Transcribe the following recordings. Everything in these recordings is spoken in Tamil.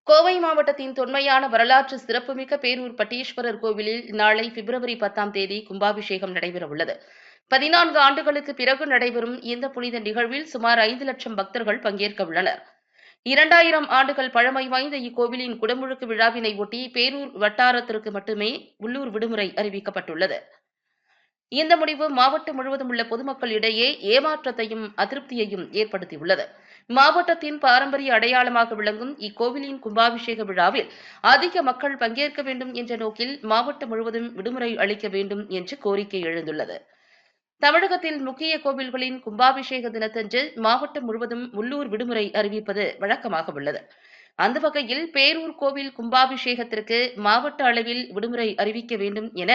கோவை மாவட்டத்தின் தொன்மையான வரலாற்று சிறப்புமிக்க பேரூர் பட்டீஸ்வரர் கோவிலில் நாளை பிப்ரவரி 10ஆம் தேதி கும்பாபிஷேகம் நடைபெறவுள்ளது. 14 ஆண்டுகளுக்கு பிறகு நடைபெறும் இந்த புனித நிகழ்வில் சுமார் 5 லட்சம் பக்தர்கள் பங்கேற்க உள்ளனர். 2000 ஆண்டுகள் பழமை வாய்ந்த இக்கோவிலின் குடமுழுக்கு விழாவினை ஒட்டி பேரூர் வட்டாரத்திற்கு மட்டுமே உள்ளூர் விடுமுறை அறிவிக்கப்பட்டுள்ளது. இந்த முடிவு மாவட்டம் முழுவதும் உள்ள பொதுமக்களிடையே ஏமாற்றத்தையும் அதிருப்தியையும் ஏற்படுத்தியுள்ளது. மாவட்டத்தின் பாரம்பரிய அடையாளமாக விளங்கும் இக்கோவிலின் கும்பாபிஷேக விழாவில் அதிக மக்கள் பங்கேற்க வேண்டும் என்ற நோக்கில் மாவட்டம் முழுவதும் விடுமுறை அளிக்க வேண்டும் என்று கோரிக்கை எழுந்துள்ளது. தமிழகத்தில் முக்கிய கோவில்களின் கும்பாபிஷேக தினத்தன்று மாவட்டம் முழுவதும் உள்ளூர் விடுமுறை அறிவிப்பது வழக்கமாக உள்ளது. அந்த வகையில் பேரூர் கோவில் கும்பாபிஷேகத்திற்கு மாவட்ட அளவில் விடுமுறை அறிவிக்க வேண்டும் என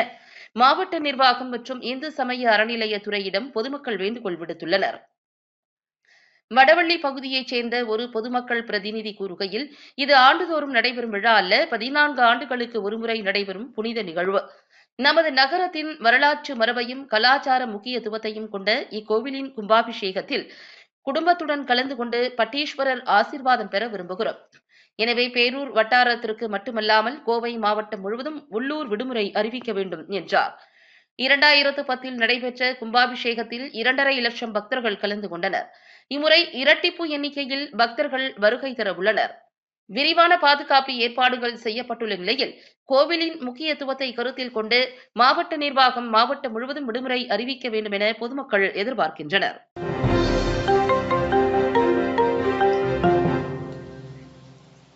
மாவட்ட நிர்வாகம் மற்றும் இந்து சமய அறநிலையத்துறையிடம் பொதுமக்கள் வேண்டுகோள் விடுத்துள்ளனர். வடவள்ளி பகுதியைச் சேர்ந்த ஒரு பொதுமக்கள் பிரதிநிதி கூறுகையில், இது ஆண்டுதோறும் நடைபெறும் விழா அல்ல, 14 ஆண்டுகளுக்கு ஒருமுறை நடைபெறும் புனித நிகழ்வு. நமது நகரத்தின் வரலாற்று மரபையும் கலாச்சார முக்கியத்துவத்தையும் கொண்ட இக்கோவிலின் கும்பாபிஷேகத்தில் குடும்பத்துடன் கலந்து கொண்டு பட்டீஸ்வரர் ஆசீர்வாதம் பெற விரும்புகிறோம். எனவே பேரூர் வட்டாரத்திற்கு மட்டுமல்லாமல் கோவை மாவட்டம் முழுவதும் உள்ளூர் விடுமுறை அறிவிக்க வேண்டும் என்றார். 2010 நடைபெற்ற கும்பாபிஷேகத்தில் 2.5 லட்சம் பக்தர்கள் கலந்து கொண்டனர். இம்முறை இரட்டிப்பு எண்ணிக்கையில் பக்தர்கள் வருகை தர உள்ளனர். விரிவான பாதுகாப்பு ஏற்பாடுகள் செய்யப்பட்டுள்ள நிலையில் கோவிலின் முக்கியத்துவத்தை கருத்தில் கொண்டு மாவட்ட நிர்வாகம் மாவட்டம் முழுவதும் விடுமுறை அறிவிக்க வேண்டும் என பொதுமக்கள் எதிர்பார்க்கின்றனர்.